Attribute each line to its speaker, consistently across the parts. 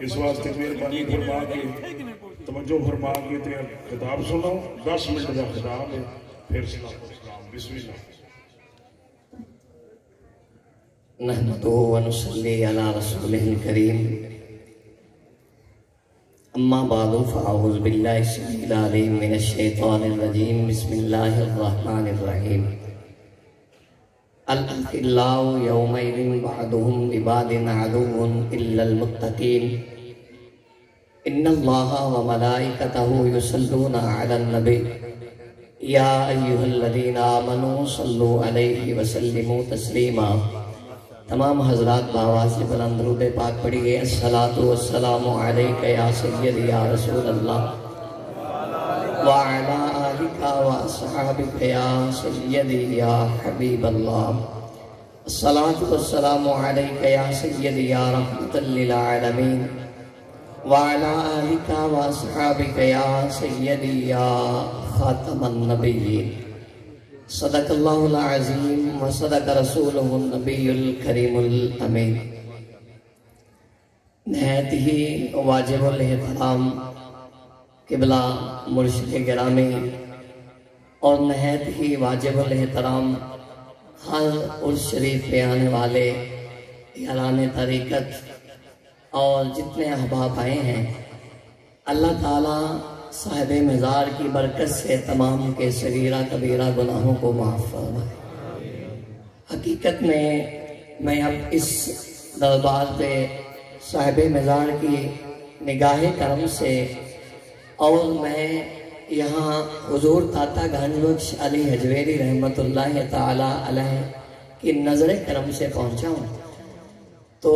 Speaker 1: اس واسطے مہربانی فرما کے توجہ فرما کے تے خطاب سنو 10 منٹ کا خطاب ہے پھر سلام بسم اللہ
Speaker 2: نحمدہ ونصلی علی رسولہ الکریم اما بعد فاعوذ باللہ السمیع العلیم من الشیطان الرجیم بسم اللہ الرحمن الرحیم الأخلاء يومئذ بعضهم لبعض عدو إلا المتقين إن الله وملائكته يصلون على النبي يا أيها الذين آمنوا صلوا عليه وسلموا تسليما تمام حضرات بآواز بلند درود پاک پڑھیے الصلاة والسلام علیک یا سیدی یا رسول اللہ وعلى آلك وأصحابك يا سيدي يا حبيب الله الصلاة والسلام عليك يا سيدي يا رحمة للعالمين وعلى آلك وأصحابك يا سيدي يا خاتم النبيين صدق الله العظيم وصدق رسوله النبي الكريم الأمين نہایت ہی واجب الاحترام قبلہ مرشد گرامی اور نہایت ہی واجب الاحترام ہر عرس شریف پہ آنے والے یاران طریقت اور جتنے احباب آئے ہیں اللہ تعالیٰ صاحب مزار کی برکت سے تمام کے صغیرہ کبیرہ گناہوں کو معاف فرمائے۔ حقیقت میں اب اس دربار پہ صاحب مزار کی نگاہ کرم سے اور میں یہاں حضور داتا گنج بخش علی حجویری رحمت اللہ تعالی علیہ کی نظر کرم سے پہنچا ہوں تو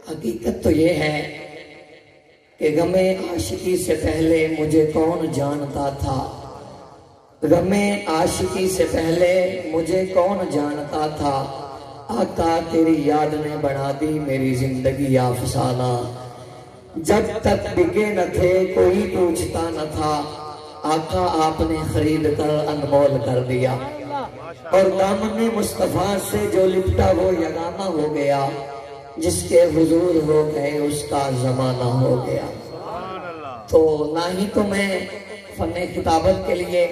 Speaker 2: حقیقت تو یہ ہے کہ غم عاشقی سے پہلے مجھے کون جانتا تھا، غم عاشقی سے پہلے مجھے کون جانتا تھا، آقا تیری یاد نے بنا دی میری زندگی افسانہ، جب تک بکے نہ تھے کوئی پوچھتا نہ تھا، آقا آپ نے خرید کر انمول کر دیا، اور دامن مصطفیٰ سے جو لپٹا وہ یگانہ ہو گیا، جس کے حضور ہو گئے اس کا زمانہ ہو گیا۔ تو نہ ہی تو میں فن خطابت کے لیے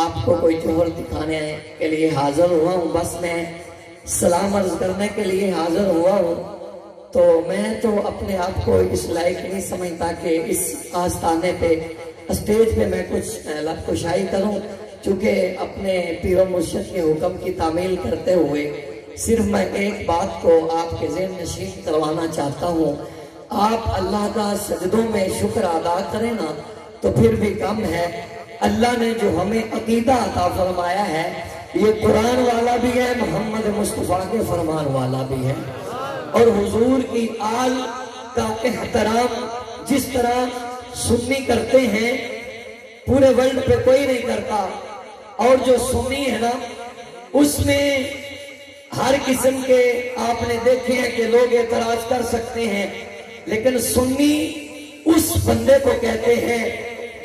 Speaker 2: آپ کو کوئی جوہر دکھانے کے لیے حاضر ہوا ہوں، بس میں سلام عرض کرنے کے لیے حاضر ہوا ہوں۔ تو میں تو اپنے آپ کو اس لائق نہیں سمجھتا کہ اس آستانے پہ اسٹیج پہ میں کچھ لب کشائی کروں، چونکہ اپنے پیر و مرشد کے حکم کی تعمیل کرتے ہوئے صرف میں ایک بات کو آپ کے ذہن نشین کروانا چاہتا ہوں، آپ اللہ کا سجدوں میں شکر ادا کریں نا تو پھر بھی کم ہے۔ اللہ نے جو ہمیں عقیدہ عطا فرمایا ہے یہ قرآن والا بھی ہے، محمد مصطفیٰ کے فرمان والا بھی ہے، اور حضور کی آل کا احترام جس طرح سنی کرتے ہیں پورے ورلڈ پہ کوئی نہیں کرتا، اور جو سنی ہے نا اس میں ہر قسم کے آپ نے دیکھے ہیں کہ لوگ اعتراض کر سکتے ہیں، لیکن سنی اس بندے کو کہتے ہیں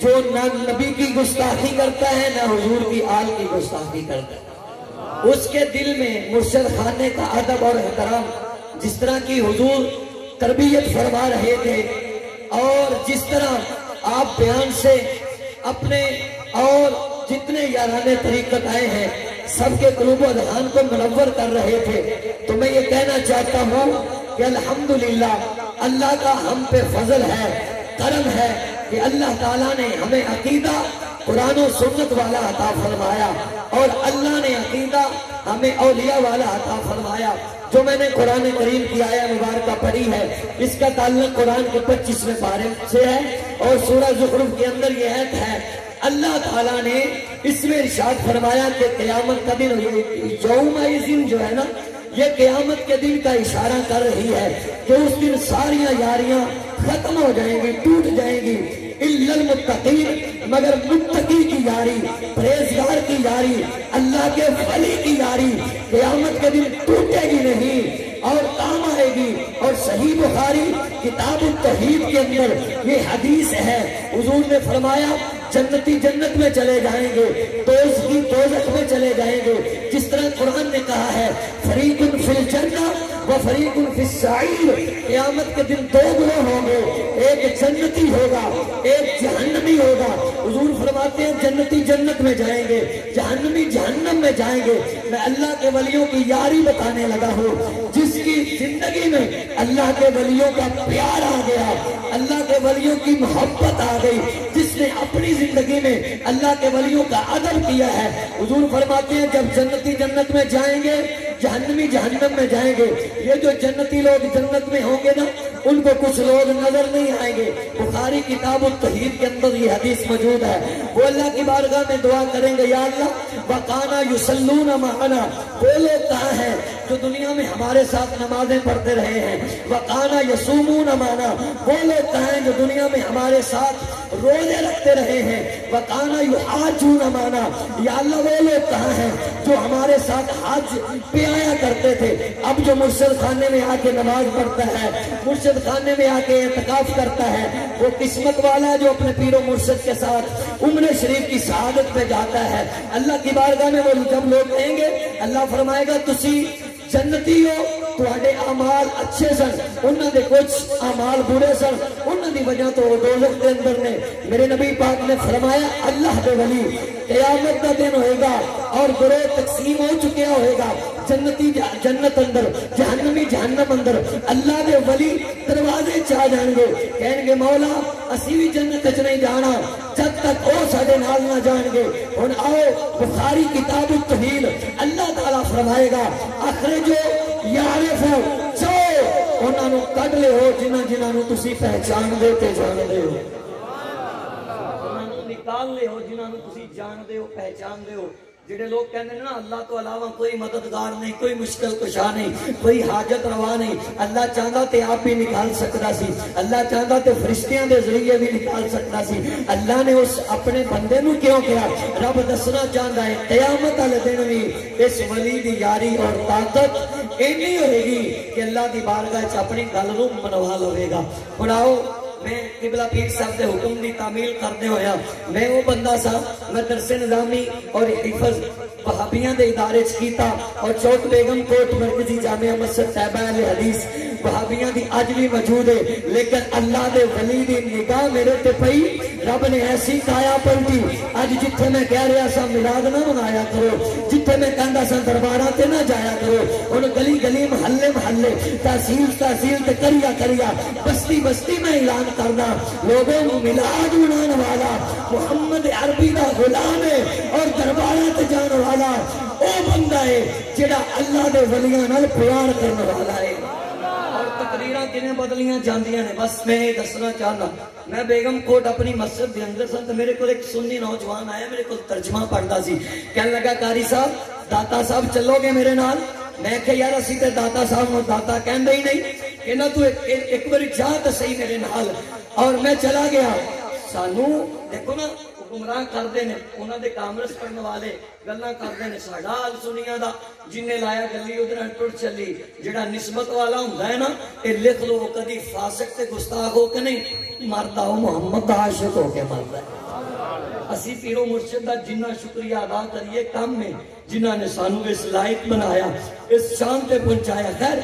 Speaker 2: جو نہ نبی کی گستاخی کرتا ہے نہ حضور کی آل کی گستاخی کرتا ہے، اس کے دل میں مرشد خانے کا ادب اور احترام جس طرح کی حضور تربیت فرما رہے تھے، اور جس طرح آپ بیان سے اپنے اور جتنے یارانے طریقت آئے ہیں سب کے قلوب و اذہان کو منور کر رہے تھے، تو میں یہ کہنا چاہتا ہوں کہ الحمدللہ اللہ کا ہم پہ فضل ہے، کرم ہے کہ اللہ تعالیٰ نے ہمیں عقیدہ قرآن و سنت والا عطا فرمایا، اور اللہ نے عقیدہ ہمیں اولیاء والا عطا فرمایا۔ جو میں نے قرآن کریم کی آیہ مبارکہ پڑھی ہے اس کا تعلق قرآن کے 25ویں پارے سے ہے، اور سورہ زخرف کے اندر یہ آیت ہے، اللہ تعالیٰ نے اس میں ارشاد فرمایا کہ قیامت کا دن یوم جو ہے نا یہ قیامت کے دن کا اشارہ کر رہی ہے کہ اس دن ساریاں یاریاں ختم ہو جائیں گی، ٹوٹ جائیں گی، الا المتقین، مگر متقی کی یاری، پرہیزگار کی یاری، اللہ کے ولی کی یاری قیامت کے دن ٹوٹے گی نہیں اور کام آئے گی۔ اور صحیح بخاری کتاب التوحید کے اندر یہ حدیث ہے، حضور نے فرمایا جنتی جنت میں چلے جائیں گے، دوزخی دوزخ میں چلے جائیں گے، جس طرح قرآن نے کہا ہے فریق فی الجنہ وفریق فی السعیر، قیامت کے دن دو گروہ ہوں گے، ایک جنتی ہوگا ایک جہنمی ہوگا۔ حضور فرماتے ہیں جنتی جنت میں جائیں گے، جہنمی جہنم میں جائیں گے۔ میں اللہ کے ولیوں کی یاری بتانے لگا ہوں، جس کی زندگی میں اللہ کے ولیوں کا پیار آ گیا، اللہ کے ولیوں کی محبت آ گئی، جس نے اپنی زندگی میں اللہ کے ولیوں کا ادب کیا ہے۔ حضور فرماتے ہیں جب جنتی جنت میں جائیں گے، جہنمی جہنم میں جائیں گے۔ یہ جو جنتی لوگ جنت میں ہوں گے نا، ان کو کچھ لوگ نظر نہیں آئیں گے۔ بخاری کتاب التوحید کے اندر یہ حدیث موجود ہے۔ وہ اللہ کی بارگاہ میں دعا کریں گے، یا اللہ وَقَانَا يُسَلُّونَ مَعَنَا، وہ لوگ کہاں ہیں جو دنیا میں ہمارے ساتھ نمازیں پڑھتے رہے ہیں؟ وَقَانَا يَصُومُونَ مَعَنَا، وہ لوگ کہاں ہیں جو دنیا میں ہمارے ساتھ روزے رکھتے رہے ہیں؟ وَقَانَا يُحَاجُّونَ مَعَنَا، یا اللہ وہ لوگ کہاں ہیں جو ہمارے ساتھ حج پہ آیا کرتے تھے؟ اب جو مرشد خانے میں آ کے نماز پڑھتا ہے، مرشد خانے میں آ کے اعتکاف کرتا ہے، وہ قسمت والا ہے جو اپنے پیر و مرشد کے ساتھ عمرہ شریف کی سعادت پہ جاتا ہے۔ اللہ کی بارگاہ میں وہ جب لوگ کہیں گے، اللہ فرمائے گا تسی جنتی ہو، تواڈے اعمال اچھے سن، انہاں دے کچھ اعمال برے سن، انہاں دی وجہ تو وہ دوزخ دے اندر نے۔ میرے نبی پاک نے فرمایا اللہ دے ولی قیامت کا دن ہوئے گا اور گروہ تقسیم ہو چکیا ہوئے گا، جنتی جنت اندر، جہنمی جہنم اندر۔ اللہ دے ولی دروازے چاہ جان گے، کہیں گے مولا اسی بھی جنت وچ نہیں جانا جب تک وہ ساڈے نال نہ جان گے۔ ہن آؤ بخاری کتاب التوحید، اللہ تعالیٰ فرمائے گا اخرجو یعرفو، جو انہاں نو کڈ لے ہو جنہاں نو تسی پہچان دے تے جان دے ہو، انہاں نو نکال لے ہو جنہاں نو تسی جان دے ہو پہچان دے ہو۔ جڑے لوگ کہندے نا اللہ تو علاوہ کوئی مددگار نہیں، کوئی مشکل کشا نہیں، کوئی حاجت روا نہیں، اللہ چاہتا تے آپ بھی نکال سکتا سی، اللہ چاہتا تے فرشتیاں دے ذریعے بھی نکال سکتا سی۔ اللہ نے اس اپنے بندے نو کیوں کیا؟ رب دسنا چاہتا ہے قیامت والے دن بھی اس ولی دی یاری اور طاقت اینی ہوئے گی کہ اللہ دی بارگاہ چ اپنی گل نو منوا لوے گا۔ ہن آؤ میں قبلہ پیر صاحب دے حکم دی تعمیل کرنے ہویا، میں وہ بندہ سا، میں درس نظامی اور حفظ وہابیاں دے ادارے کیتا اور چوک بیگم کوٹ مرکزی جامعہ مسجد طیبہ اہل حدیث وہابیاں دی اج بھی موجود ہے، لیکن اللہ دے ولی دی نگاہ میرے تے پئی، رب نے ایسی کایا پلٹی۔ اج جتھے میں کہہ رہا سا میلاد نہ منایا کرو، جتھے میں کہندا سا درباراں تے نہ جایا کرو، ہن گلی گلی محلے محلے تحصیل تحصیل تے کریا کریا بستی بستی میں اعلان کرنا، لوگوں کو میلاد منانے والا محمد عربی دا غلام ہے اور درباراں تے جان والا او بندہ ہے جڑا اللہ دے ولیاں نال پیار کرنے والا ہے۔ اور تقریراں کنے بدلیاں جاندیاں نے، بس میں یہ دسنا چاہنا، میں بیگم کوٹ اپنی مسجد دے اندر سن تے میرے کو ایک سنی نوجوان آیا، میرے کو ترجمہ پڑھدا سی، کہنے لگا قاری صاحب داتا صاحب چلو گے میرے نال؟ میں کہ یار اسی تے داتا صاحب نو داتا کہندے ہی نہیں، کہ نہ تو ایک بار جا تے صحیح میرے نال۔ اور میں چلا گیا، سانو دیکھو نا گمراہ کردے نے، انہاں دے کامرس پڑھنے والے گلاں کردے نے، ساڈا حال سنیاں دا جن نے لایا گلی ادھر ٹر چلی، جڑا نسبت والا ہوندا ہے نا اے لکھ لو کدی فاسق تے گستاخ ہو کے نہیں مردا، او محمد دا عاشق ہو کے مردا ہے۔ اسی پیرو مرشد دا جنہ شکریہ ادا کریے کم میں جنہاں نے سانو اس لائق بنایا، اس شان تے پہنچایا۔ خیر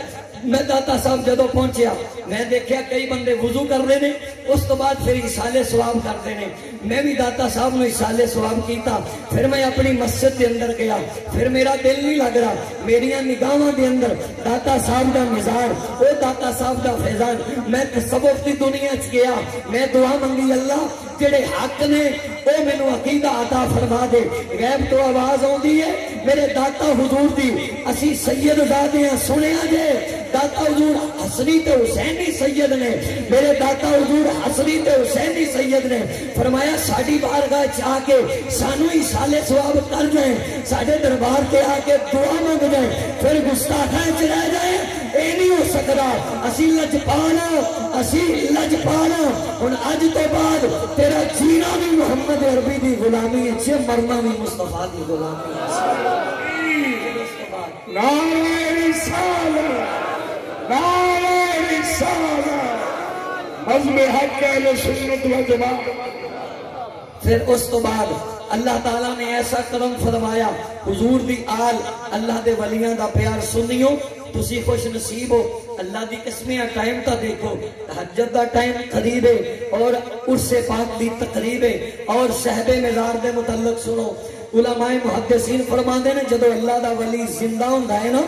Speaker 2: میں داتا صاحب جدو پہنچیا میں دیکھیا کئی بندے وضو کر رہے نے، اس تو بعد پھر اصالے ثواب کرتے ہیں، میں بھی داتا صاحب نے اصالے ثواب کیتا، پھر میں اپنی مسجد کے اندر گیا، پھر میرا دل نہیں لگ رہا، میریاں نگاہاں دے اندر داتا صاحب دا مزار، او داتا صاحب دا فیضان، میں تصوف دی دنیا چ گیا، میں دعا منگی اللہ جڑے حق نے او مینوں عقیدہ عطا فرما دے۔ غیب تو آواز آندی ہے میرے داتا حضور دی، اسی سید زادیاں سنیا جے داتا حضور حسنی تے حسینی سید نے، میرے داتا حضور حسنی تے حسینی سید نے فرمایا ساڈی بارگاہ چ آ کے سانو ہی سالے ثواب کر جائیں، ساڈے دربار تے آ کے دعا مانگ جائیں، پھر گستاخاں چ رہ جائیں، اے نہیں ہو سکتا۔ اسی لجپالا، اسی لجپالا، ہن اج تو بعد تیرا جینا بھی محمد عربی دی غلامی ہے، مرنا بھی مصطفیٰ دی غلامی ہے۔
Speaker 1: نعرہ رسالت، نعرہ رسالت، حزب حق اہل سنت و جماعت۔
Speaker 2: پھر اس تو بعد اللہ تعالیٰ نے ایسا کرم فرمایا، حضور دی آل اللہ دے ولیاں دا پیار سنیو تسی خوش نصیب ہو اللہ دی قسمیاں ٹائم تا دیکھو تہجد دا ٹائم قریب ہے اور عرس پاک دی تقریب ہے اور صحب مزار دے متعلق سنو علماء محدثین فرماندے نے جدو اللہ دا ولی زندہ ہوندا ہے نا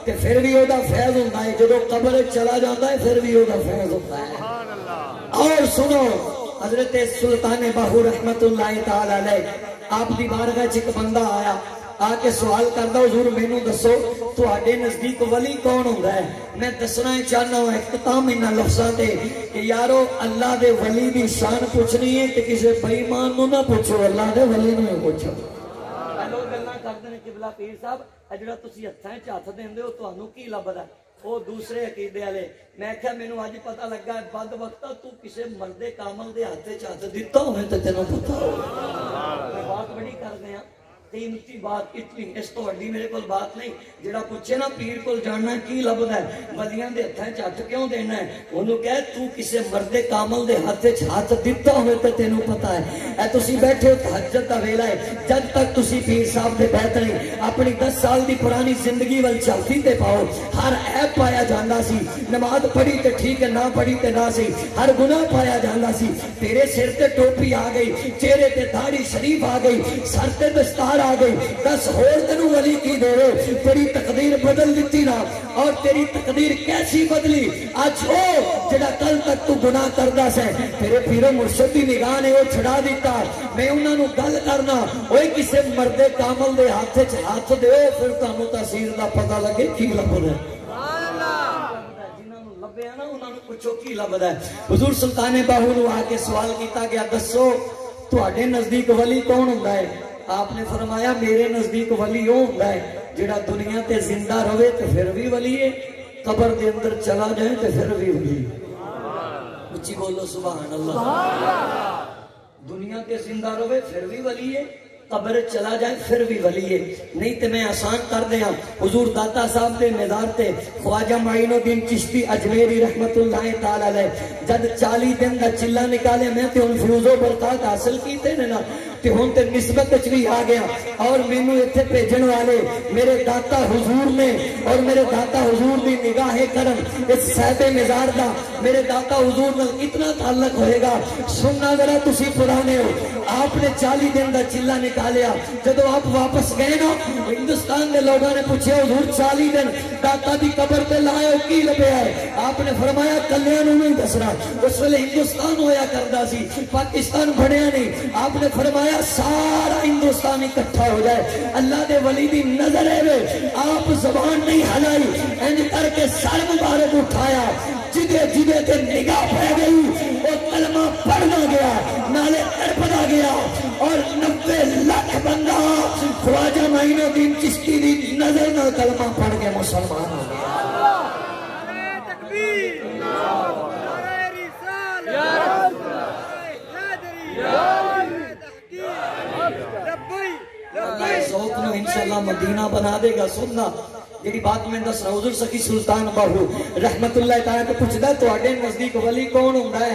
Speaker 2: تے پھر بھی او دا فیض ہوندا ہے جدو قبر چلا جاتا ہے پھر بھی او دا فیض ہوتا ہے اور سنو حضرت سلطان باہو رحمت اللہ تعالی علیہ آپ دی بارگاہ چ ایک بندہ آیا آ کے سوال کردا حضور مینوں دسو تواڈے نزدیک ولی کون ہوندا ہے میں دسنا چاہنا ہوں اختتام انہاں لفظاں تے کہ یارو اللہ دے ولی دی شان پوچھنی ہے تے کسے بے ایمان نوں نہ پوچھو اللہ دے ولی نوں پوچھو لوگ گلاں کردے نے قبلہ پیر صاحب اے جڑا تسی ہتھاں وچ ہتھ دیندے ہو تانوں کی لبدا ہے وہ دوسرے عقیدے والے میں کہا مینوں اج پتہ لگا بد وقتا تو کسے مرد کامل دے ہاتھ وچ ہاتھ دتا ہوے تے تینوں پتہ ہو بات بڑی کردے ہیں قیمتی بات اتنی اس تو وڈی میرے کول بات نہیں جڑا پوچھے نا پیر کول جاننا کی لبدا ہے ولیاں دے ہتھاں وچ ہاتھ کیوں دینا ہے اونوں کہے تو کسے مرد کامل دے ہاتھ وچ ہاتھ دتا ہوے تے تینوں پتہ ہے اے تسی بیٹھے ہو تہجد دا ویلا ہے جد تک تسی پیر صاحب دے بہتری اپنی 10 سال دی پرانی زندگی ول چلتی تے پاؤ ہر عیب پایا جاندا سی نماز پڑھی تے ٹھیک ہے نہ پڑھی تے نہ سی ہر گناہ پایا جاندا سی تیرے سر تے ٹوپی آ گئی چہرے تے داڑھی شریف آ گئی سر تے دستار آ گئی دس ہور تینوں ولی کی دے تیری تقدیر بدل دیتی نا اور تیری تقدیر کیسی بدلی اج او جڑا کل تک تو گناہ کردا سے تیرے پیرو مرشد دی نگاہ نے وہ چھڑا دیتا میں انہاں نوں گل کرنا اوے کسے مرد کامل دے ہاتھ وچ ہاتھ دیو پھر تانوں تاثیر دا پتہ لگے کی لبدا پوچھو کی لبدا ہے حضور سلطان باہو نو آ کے سوال کیتا گیا دسو تواڈے نزدیک ولی کون ہوندا ہے آپ نے فرمایا میرے نزدیک ولی وہ ہوندا ہے جڑا دنیا تے زندہ رہے تے پھر بھی ولی ہے قبر دے اندر چلا جائے تے پھر بھی ولی اچھی بولو سبحان اللہ دنیا تے زندہ رہے پھر بھی ولی ہے قبر چلا جائے پھر بھی ولی ہے نہیں تے میں آسان کر دیا حضور داتا صاحب دے مزار تے خواجہ معین الدین چشتی اجمیری رحمت اللہ تعالی علیہ جد 40 دن دا چلا نکالے میں تے ان فیوز و برکات حاصل کیتے نے نا تے ہن تے نسبت وچ بھی آ گیا اور مینوں ایتھے بھیجن والے میرے داتا حضور نے اور میرے داتا حضور دی نگاہ کرم اس صاحب مزار دا میرے داتا حضور نال اتنا تعلق ہوئے گا سننا ذرا تسی پرانے ہو آپ نے 40 دن دا چلا نکالیا جدو آپ واپس گئے نا ہندوستان دے لوگوں نے پوچھے حضور 40 دن داتا دی قبر پہ لائے ہو کی لبیا ہے آپ نے فرمایا کلیاں نوں نہیں دسنا اس ویلے ہندوستان ہویا کردا سی پاکستان بڑھیا نہیں آپ نے فرمایا سارا ہندوستان اکٹھا ہو جائے اللہ دے ولی دی نظر ہے آپ زبان نہیں ہلائی انج کر کے سر مبارک اٹھایا جدے جدے تے نگاہ پہ گئی وہ کلمہ پڑھنا گیا نالے تڑپنا گیا اور 90 لاکھ بندہ خواجہ معین الدین چشتی دی نظر نہ کلمہ پڑھ کے مسلمان ہو گیا تکبیر نعرہ رسالت یا رسول اللہ یا ذوق نو انشاءاللہ مدینہ بنا دے گا سننا جیڑی بات میں دس رہا حضور سخی سلطان باہو رحمت اللہ تعالیٰ کو پوچھدا تواڈے نزدیک ولی کون ہوندا ہے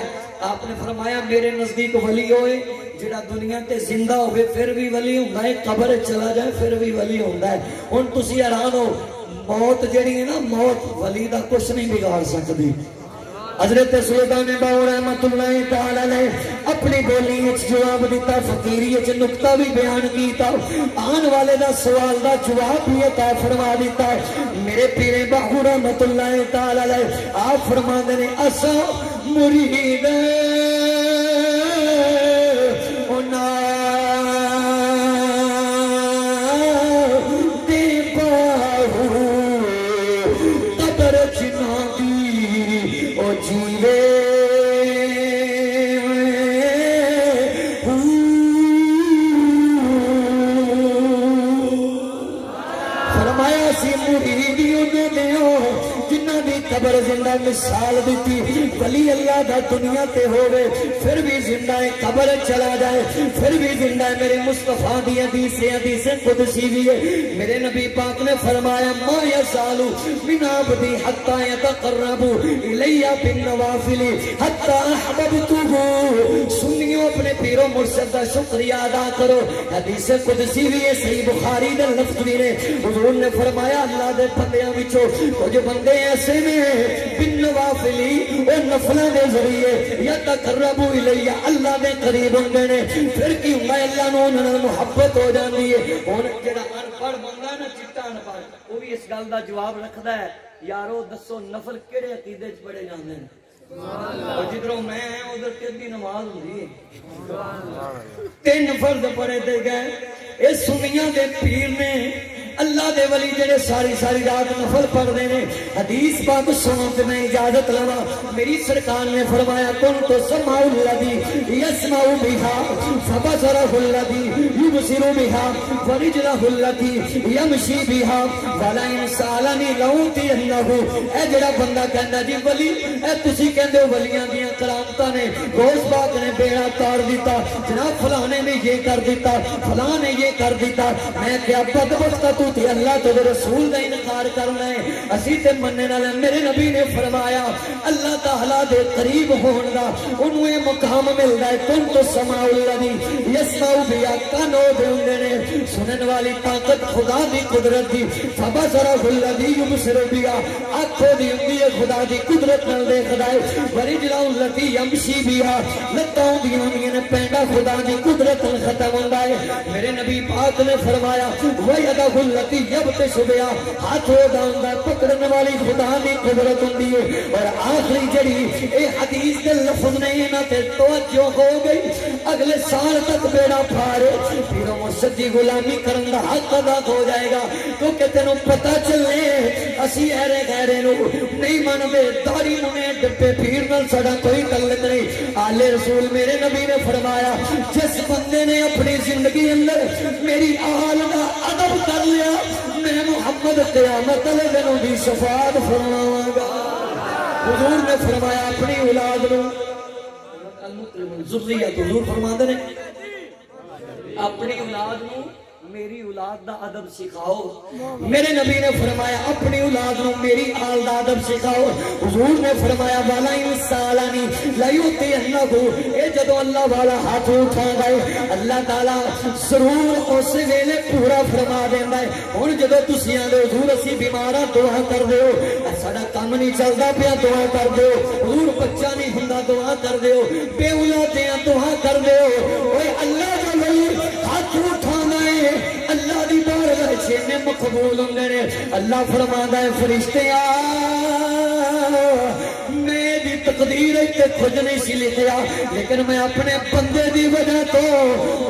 Speaker 2: آپ نے فرمایا میرے نزدیک ولی ہوئے جڑا دنیا تے زندہ ہوئے پھر بھی ولی ہوندا ہے قبر چلا جائے پھر بھی ولی ہوندا ہے ہن تسی حیران ہو موت جڑی ہے نا موت ولی دا کچھ نہیں بگاڑ سکدی حضرت سلطان باہو رحمت اللہ تعالی علیہ اپنی بولی وچ جواب دیتا فقیری وچ نقطہ بھی بیان کیتا آن والے دا سوال دا جواب بھی عطا فرما دیتا میرے پیر باہو رحمت اللہ تعالی علیہ آپ فرماندے نے اسا مرید اونا دے باہو قبر جنا جیوے فرمایا سی مرید انہوں نے ہو جنہ دی قبر زندہ
Speaker 3: مثال دیتی ولی اللہ دا دنیا تے ہوئے پھر بھی زندہ قبر چلا جائے پھر بھی زندہ میرے مصطفیٰ دی حدیث قدسی بھی ہے میرے نبی پاک نے فرمایا ما یزالو من عبدی حتی یتقربو الیہ بالنوافل حتی احببتوہو سنیوں اپنے پیر و مرشد دا شکریہ ادا کرو حدیث قدسی بھی ہے صحیح بخاری دے لفظ بھی نے حضور نے فرمایا اللہ دے بندیاں وچوں کچھ بندے ایسے نے بالنوافلی اور نفلوں دے ذریعے یتقربو الیہ اللہ دے قریب ہوندے نے پھر کی ہوندا اللہ نو انہاں نال محبت ہو جاندی ہے ہن جڑا ان پڑھ بندہ نا چٹا ان پڑھ وہ بھی اس گل دا جواب رکھدا ہے یارو دسو نفل کیڑے عقیدے وچ پڑھے جاندے ہیں اور جدھروں میں ادھر کدی نماز ہوندی ہے 3 فرض پڑھے تے گئے اے سنیاں دے پیر نے اللہ دے ولی جڑے ساری رات نفل پڑھ رہے ہیں حدیث پاک سنو تے میں اجازت لواں میری سرکار نے فرمایا کن تو سمع الذی یسمع بها فبصره الذی یبصر بها ورجله التي یمشی بها ولئن سالنی لأوتینہ اے جڑا بندہ کہندا جی ولی اے تسی کہندے ہو ولیاں دیاں کرامتاں نے غوث پاک نے بیڑا تار دیتا جناب فلانے نے یہ کر دیتا فلاں نے یہ کر دیتا میں کیا بدبخت تو تے اللہ تو رسول دا انکار کرنا ہے اسی تے مننے نال میرے نبی نے فرمایا اللہ تعالی دے قریب ہون دا انہوں یہ مقام ملدا ہے تم تو سمع الذی یسمع بیا کانو دے ہوندے نے سنن والی طاقت خدا دی قدرت دی فبصرہ الذی یبصر بیا آنکھوں دی ہوندی ہے خدا دی قدرت نال دیکھدا ہے ورجلہ الذی یمشی بیا لتاں دی ہوندیاں نے پینڈا خدا دی قدرت نال ختم ہوندا ہے میرے نبی پاک نے فرمایا وَيَدَهُ الَّتِي يَبْطِشُ بِهَا ہاتھ ہودا ہوندا پکڑن والی خدا دی قدرت ہوندی ہے اور آخری جڑی اے حدیث دے لفظ نے انہاں تے توجہ ہو گئی اگلے سال تک بیڑا پار پیر و مرشد دی غلامی کرن دا حق ادا ہو جائے گا کیونکہ تینوں پتہ چلے اسی ایرے غیرے نو نہیں مانتے داڑھی منے ڈبے پیر نال ساڈا کوئی تعلق نہیں آل رسول میرے نبی نے فرمایا جس بندے نے اپنی زندگی اندر میری آل دا ادب کر لیا میں محمد قیامت علیہ دنوں بھی شفاعت فرماواں گا حضور نے فرمایا اپنی اولاد نو ذریت حضور فرماندے نے اپنی اولاد نو میری اولاد دا ادب سکھاؤ میرے نبی نے فرمایا اپنی اولاد نو میری آل دا ادب سکھاؤ حضور نے فرمایا والا انسالانی لیوتینہ اے جدو اللہ والا ہاتھ اٹھا گئے اللہ تعالیٰ ضرور اس ویلے پورا فرما دینا ہے ہن جدو تسی آندے حضور اسی بیماراں دعا کر دیو ساڈا کم نہیں چلدا پیا دعا کر دیو حضور بچہ نہیں ہوندا دعا کر دیو بے اولادیاں دعا کر دیو اوے اللہ دا ولی ہاتھ اٹھانا ہے اللہ دی بارگاہ چھنے مقبول ہوندے نے اللہ فرماندا ہے فرشتیاں میں دی تقدیر تے کچھ نہیں سی لکھیا لیکن میں اپنے بندے دی وجہ تو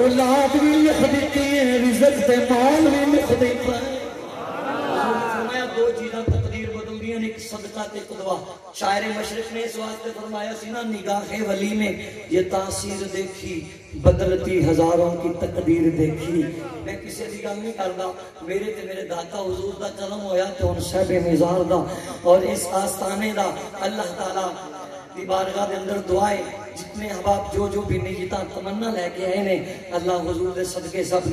Speaker 3: اولاد بھی لکھ دیتی ہے رزق تے مال بھی لکھ دیتا ہے فرمایا 2 چیزاں تقدیر بدل دیاں ایک صدقہ تے قدوہ شاعر مشرق نے اس واسطے فرمایا سی نا نگاہ ولی میں یہ تاثیر دیکھی بدلتی ہزاروں کی تقدیر دیکھی میں کسی دی گل نہیں کردا میرے تے میرے داتا حضور دا قلم ہویا تے ہن صاحب مزار دا اور اس آستانے دا اللہ تعالی دی بارگاہ دے اندر دعائیں جتنے احباب جو بھی نیتاں تمنا لے کے آئے نے اللہ حضور دے صدقے سب